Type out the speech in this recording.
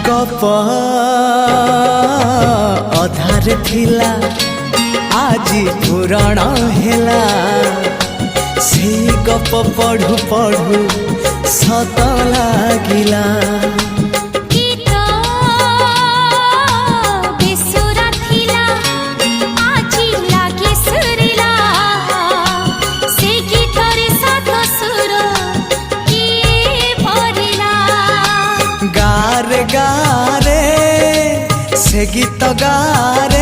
गप अधार थिला आजी पुराण हेला से गप पढ़ु पढ़ु सत लागिला। गारे गारे से गीत गारे